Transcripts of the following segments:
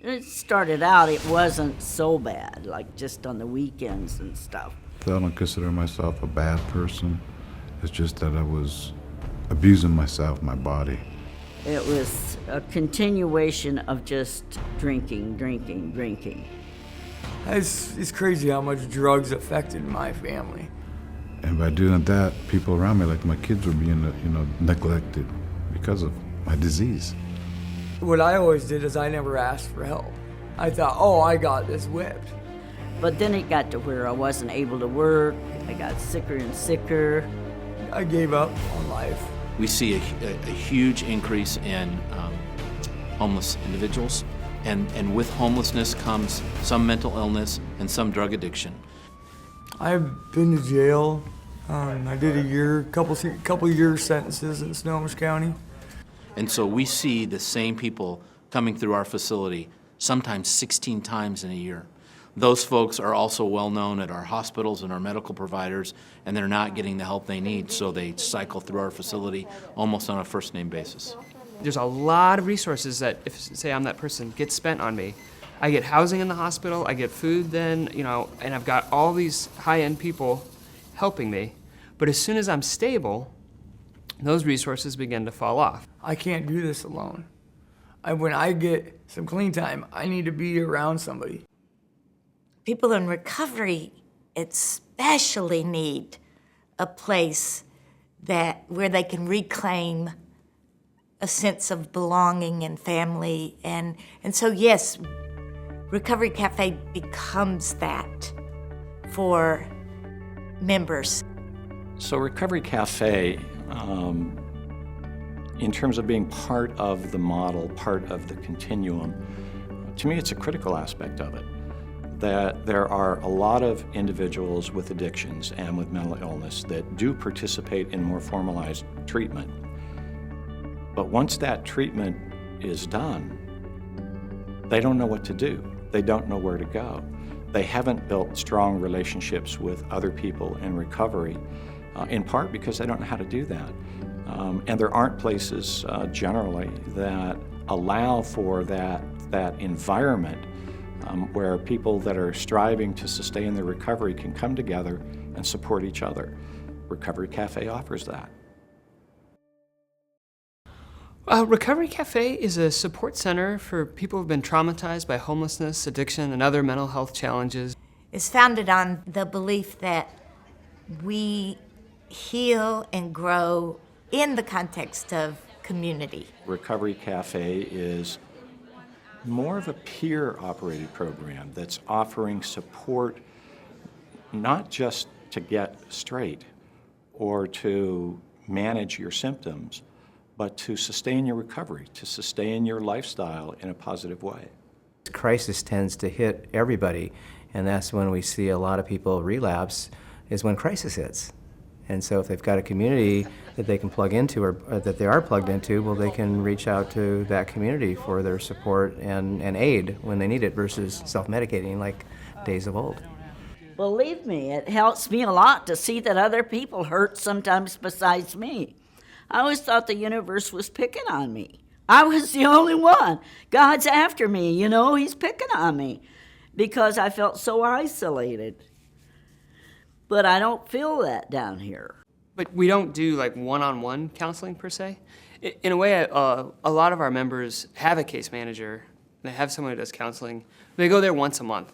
It started out, it wasn't so bad, like just on the weekends and stuff. I don't consider myself a bad person. It's just that I was abusing myself, my body. It was a continuation of just drinking, drinking, drinking. It's crazy how much drugs affected my family. And by doing that, people around me, like my kids, were being, neglected because of my disease. What I always did is I never asked for help. I thought, oh, I got this whipped. But then it got to where I wasn't able to work. I got sicker and sicker. I gave up on life. We see a huge increase in homeless individuals, and with homelessness comes some mental illness and some drug addiction. I've been to jail. I did a couple year sentences in Snohomish County. And so we see the same people coming through our facility sometimes 16 times in a year. Those folks are also well known at our hospitals and our medical providers, and they're not getting the help they need, so they cycle through our facility almost on a first name basis. There's a lot of resources that, if, say I'm that person, get spent on me. I get housing in the hospital, I get food then, and I've got all these high-end people helping me. But as soon as I'm stable, those resources begin to fall off. I can't do this alone. When I get some clean time, I need to be around somebody. People in recovery especially need a place where they can reclaim a sense of belonging and family. And so, yes, Recovery Cafe becomes that for members. So Recovery Cafe, in terms of being part of the model, part of the continuum, to me it's a critical aspect of it. That there are a lot of individuals with addictions and with mental illness that do participate in more formalized treatment. But once that treatment is done, they don't know what to do. They don't know where to go. They haven't built strong relationships with other people in recovery, in part because they don't know how to do that. And there aren't places generally that allow for that environment where people that are striving to sustain their recovery can come together and support each other. Recovery Cafe offers that. Recovery Cafe is a support center for people who've been traumatized by homelessness, addiction, and other mental health challenges. It's founded on the belief that we heal and grow in the context of community. Recovery Cafe is more of a peer-operated program that's offering support not just to get straight or to manage your symptoms, but to sustain your recovery, to sustain your lifestyle in a positive way. Crisis tends to hit everybody, and that's when we see a lot of people relapse, is when crisis hits. And so if they've got a community that they can plug into or that they are plugged into, well, they can reach out to that community for their support and aid when they need it versus self-medicating like days of old. Believe me, it helps me a lot to see that other people hurt sometimes besides me. I always thought the universe was picking on me. I was the only one. God's after me, he's picking on me because I felt so isolated. But I don't feel that down here. But we don't do like one-on-one counseling per se. In a way, a lot of our members have a case manager. They have someone who does counseling. They go there once a month.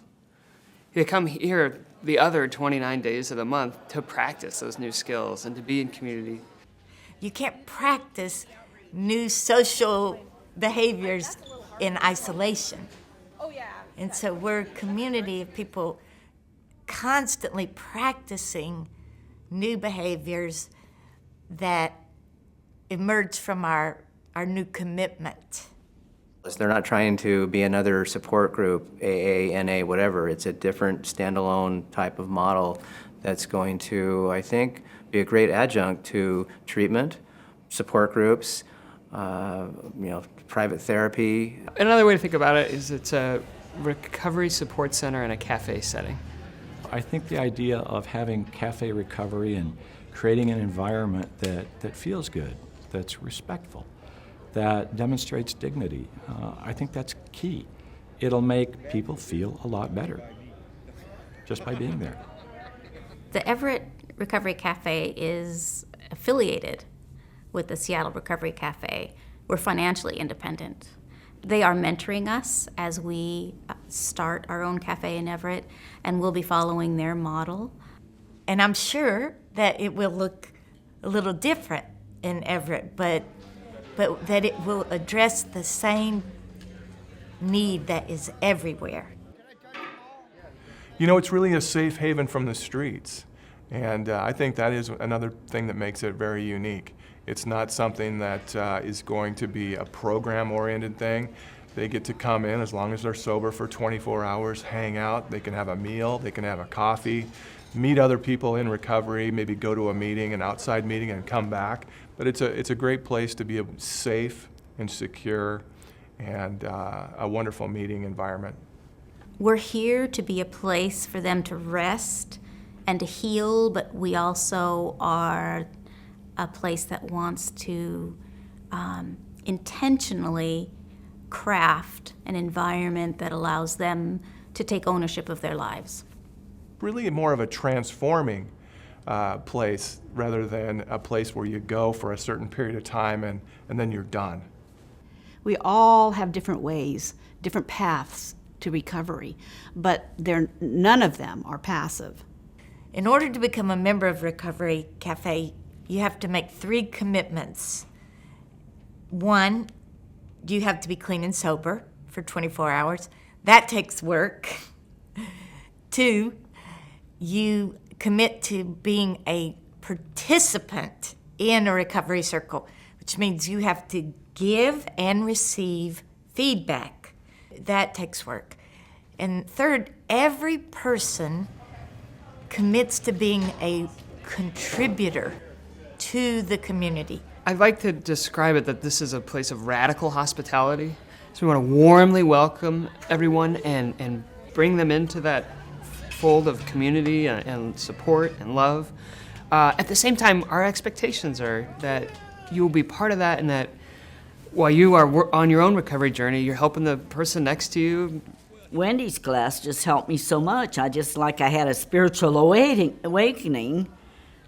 They come here the other 29 days of the month to practice those new skills and to be in community. You can't practice new social behaviors in isolation. And so we're a community of people constantly practicing new behaviors that emerge from our new commitment. They're not trying to be another support group, AA, NA, whatever. It's a different standalone type of model that's going to, I think, be a great adjunct to treatment, support groups, private therapy. Another way to think about it is it's a recovery support center in a cafe setting. I think the idea of having cafe recovery and creating an environment that feels good, that's respectful, that demonstrates dignity, I think that's key it'll make people feel a lot better just by being there. The Everett Recovery Cafe is affiliated with the Seattle Recovery Cafe. We're financially independent. They are mentoring us as we start our own cafe in Everett, and we'll be following their model. And I'm sure that it will look a little different in Everett, but that it will address the same need that is everywhere. You know, it's really a safe haven from the streets. And I think that is another thing that makes it very unique. It's not something that is going to be a program-oriented thing. They get to come in as long as they're sober for 24 hours, hang out, they can have a meal, they can have a coffee, meet other people in recovery, maybe go to a meeting, an outside meeting, and come back. But it's a great place to be safe and secure and a wonderful meeting environment. We're here to be a place for them to rest and to heal, but we also are a place that wants to intentionally craft an environment that allows them to take ownership of their lives. Really more of a transforming place rather than a place where you go for a certain period of time and then you're done. We all have different ways, different paths to recovery, but none of them are passive. In order to become a member of Recovery Cafe, you have to make 3 commitments. 1, you have to be clean and sober for 24 hours. That takes work. 2, you commit to being a participant in a recovery circle, which means you have to give and receive feedback. That takes work. And 3rd, every person commits to being a contributor to the community. I'd like to describe it that this is a place of radical hospitality. So we want to warmly welcome everyone and bring them into that fold of community and support and love. At the same time, our expectations are that you will be part of that, and that while you are on your own recovery journey, you're helping the person next to you. Wendy's class just helped me so much. I had a spiritual awakening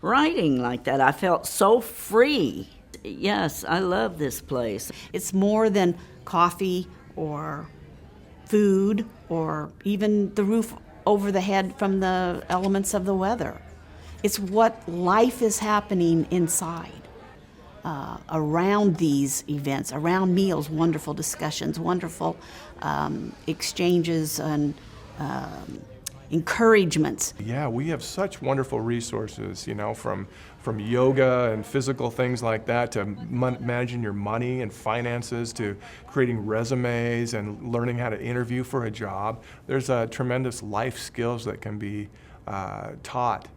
writing like that. I felt so free. Yes, I love this place. It's more than coffee or food or even the roof over the head from the elements of the weather. It's what life is happening inside. Around these events, around meals, wonderful discussions, wonderful exchanges and encouragements. Yeah, we have such wonderful resources, you know, from yoga and physical things like that to managing your money and finances to creating resumes and learning how to interview for a job. There's tremendous life skills that can be taught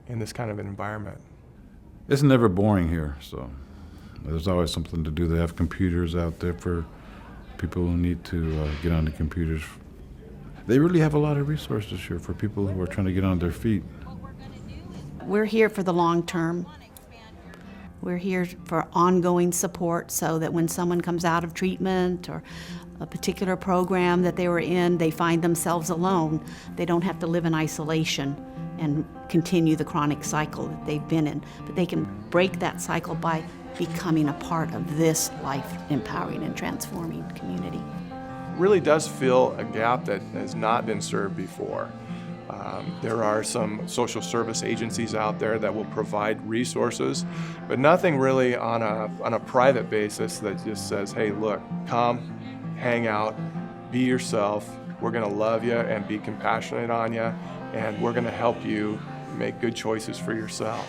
in this kind of an environment. It's never boring here, so there's always something to do. They have computers out there for people who need to get on the computers. They really have a lot of resources here for people who are trying to get on their feet. We're here for the long term. We're here for ongoing support so that when someone comes out of treatment or a particular program that they were in, they find themselves alone. They don't have to live in isolation and continue the chronic cycle that they've been in, but they can break that cycle by becoming a part of this life-empowering and transforming community. Really does fill a gap that has not been served before. There are some social service agencies out there that will provide resources, but nothing really on a private basis that just says, hey, look, come, hang out, be yourself, we're gonna love you and be compassionate on you, and we're gonna help you make good choices for yourself.